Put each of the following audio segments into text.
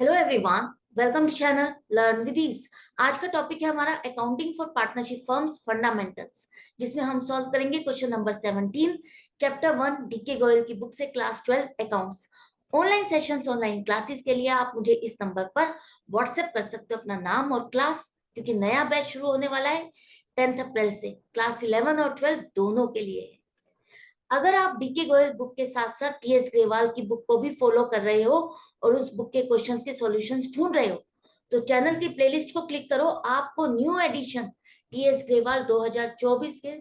Hello everyone, welcome to channel learn with ease. आज का topic है हमारा accounting for partnership firms fundamentals, जिसमें हम सॉल्व करेंगे question number 17 chapter 1 DK Goyal की बुक से class 12 accounts. Online sessions, online classes के लिए आप मुझे इस नंबर पर व्हाट्सएप कर सकते हो अपना नाम और क्लास, क्योंकि नया बैच शुरू होने वाला है 10 अप्रैल से। क्लास 11 और 12 दोनों के लिए है। अगर आप डीके गोयल बुक के साथ साथ टीएस ग्रेवाल की बुक को भी फॉलो कर रहे हो और उस बुक के क्वेश्चंस के सॉल्यूशंस ढूंढ रहे हो, तो चैनल की प्लेलिस्ट को क्लिक करो। आपको न्यू एडिशन टीएस ग्रेवाल 2024 के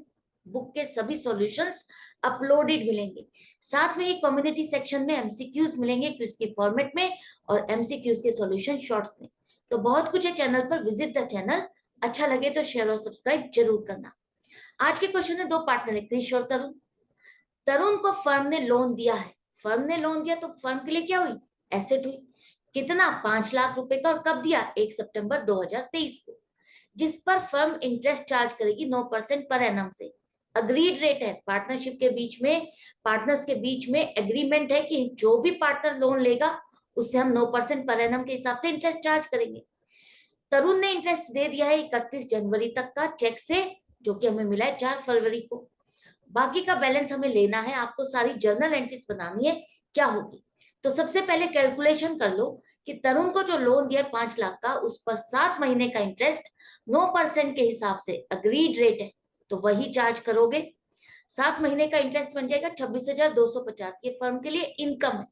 बुक के सभी सॉल्यूशंस अपलोडेड मिलेंगे। साथ में ही कम्युनिटी सेक्शन में एमसीक्यूज मिलेंगे क्विज के फॉर्मेट में और एमसीक्यूज के सॉल्यूशन शॉर्ट्स में। तो बहुत कुछ है चैनल पर, विजिट द चैनल। अच्छा लगे तो शेयर और सब्सक्राइब जरूर करना। आज के क्वेश्चन में दो पार्टनर है, क्रिश और तरुण। तरुण को फर्म ने लोन दिया है। फर्म ने लोन दिया तो फर्म के लिए क्या हुई? एसेट हुई। कितना? 5 लाख रुपए का। और कब दिया? 1 सितंबर 2023 को। जिस पर फर्म इंटरेस्ट चार्ज करेगी 9% पर एनम से। अग्रीड रेट है पार्टनरशिप के बीच में, पार्टनर्स के बीच में एग्रीमेंट है कि जो भी पार्टनर लोन लेगा उससे हम 9% पर एनम के हिसाब से इंटरेस्ट चार्ज करेंगे। तरुण ने इंटरेस्ट दे दिया है 31 जनवरी तक का चेक से, जो कि हमें मिला है 4 फरवरी को। बाकी का बैलेंस हमें लेना है। आपको सारी जर्नल एंट्रीज बनानी है, क्या होगी। तो सबसे पहले कैलकुलेशन कर लो कि तरुण को जो लोन दिया 5 लाख का, उस पर 7 महीने का इंटरेस्ट 9% के हिसाब से अग्रीड रेट है, तो वही चार्ज करोगे। 7 महीने का इंटरेस्ट बन जाएगा 26,250। ये फर्म के लिए इनकम है।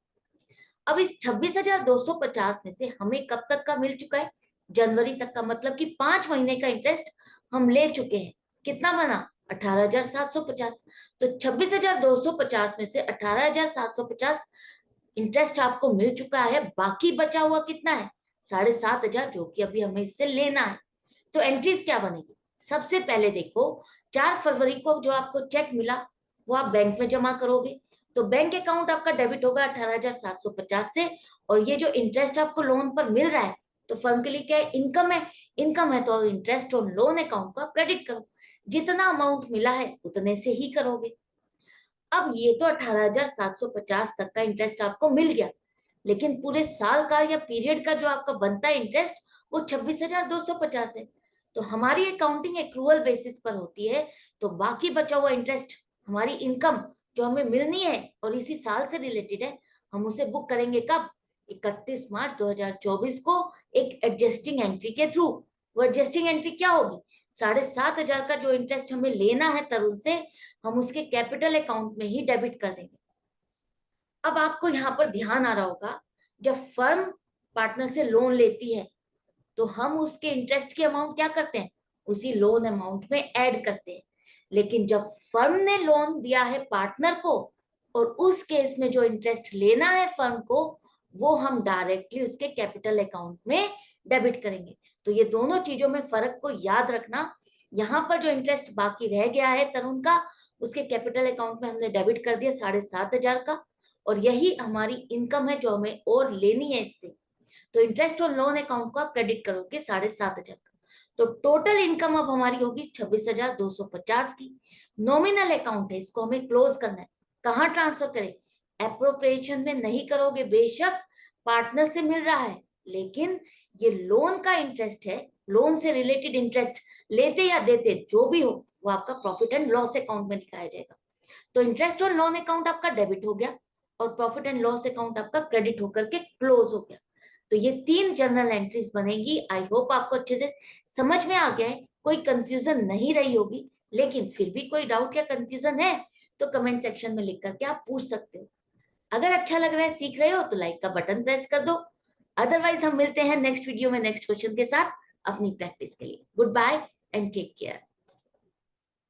अब इस 26,250 में से हमें कब तक का मिल चुका है? जनवरी तक का, मतलब कि 5 महीने का इंटरेस्ट हम ले चुके हैं। कितना बना? 18,750। तो 26,250 में से 18,750 इंटरेस्ट आपको मिल चुका है। बाकी बचा हुआ कितना है? 7,500, जो कि अभी हमें इससे लेना है। तो एंट्रीज क्या बनेगी? सबसे पहले देखो, 4 फरवरी को जो आपको चेक मिला वो आप बैंक में जमा करोगे। तो बैंक अकाउंट आपका डेबिट होगा 18,750 से। और ये जो इंटरेस्ट आपको लोन पर मिल रहा है, तो फर्म के लिए क्या है? इनकम है। इनकम है तो इंटरेस्ट ऑन लोन अकाउंट को आप क्रेडिट करो। जितना अमाउंट मिला है उतने से ही करोगे। अब ये तो 18,750 तक का इंटरेस्ट आपको मिल गया, लेकिन पूरे साल का या पीरियड का जो आपका बनता है इंटरेस्ट, वो 26,250 है। तो हमारी अकाउंटिंग एक्रूअल बेसिस पर होती है। तो बाकी बचा हुआ इंटरेस्ट, हमारी इनकम जो हमें मिलनी है और इसी साल से रिलेटेड है, हम उसे बुक करेंगे कब? 31 मार्च 2024 को, एक एडजस्टिंग एंट्री के थ्रू। वो एडजस्टिंग एंट्री क्या होगी? 7,500 का जो इंटरेस्ट हमें लेना है तरुण से, हम उसके कैपिटल अकाउंट में ही डेबिट कर देंगे। अब आपको यहाँ पर ध्यान आ रहा होगा, जब फर्म पार्टनर से लोन लेती है तो हम उसके इंटरेस्ट की अमाउंट क्या करते हैं? उसी लोन अमाउंट में ऐड करते हैं। लेकिन जब फर्म ने लोन दिया है पार्टनर को, और उस केस में जो इंटरेस्ट लेना है फर्म को, वो हम डायरेक्टली उसके कैपिटल अकाउंट में डेबिट करेंगे। तो ये दोनों चीजों में फर्क को याद रखना। यहाँ पर जो इंटरेस्ट बाकी रह गया है तरुण का, उसके कैपिटल अकाउंट में हमने डेबिट कर दिया 7,500 का। और यही हमारी इनकम है जो हमें और लेनी है इससे। तो इंटरेस्ट और लोन अकाउंट को आप क्रेडिट करोगे 7,500 का। तो टोटल इनकम अब हमारी होगी 26,250 की। नॉमिनल अकाउंट है, इसको हमें क्लोज करना है। कहाँ ट्रांसफर करें? एप्रोप्रिएशन में नहीं करोगे, बेशक पार्टनर से मिल रहा है, लेकिन ये लोन का इंटरेस्ट है। लोन से रिलेटेड इंटरेस्ट लेते या देते जो भी हो, वो आपका प्रॉफिट एंड लॉस अकाउंट में दिखाया जाएगा। तो इंटरेस्ट और लोन अकाउंट आपका डेबिट हो गया और प्रॉफिट एंड लॉस अकाउंट आपका क्रेडिट होकर के क्लोज हो गया। तो ये 3 जर्नल एंट्रीज बनेगी। आई होप आपको अच्छे से समझ में आ गया है, कोई कंफ्यूजन नहीं रही होगी। लेकिन फिर भी कोई डाउट या कंफ्यूजन है तो कमेंट सेक्शन में लिख करके आप पूछ सकते हो। अगर अच्छा लग रहा है, सीख रहे हो, तो लाइक का बटन प्रेस कर दो। अदरवाइज हम मिलते हैं नेक्स्ट वीडियो में नेक्स्ट क्वेश्चन के साथ अपनी प्रैक्टिस के लिए। Goodbye and take care.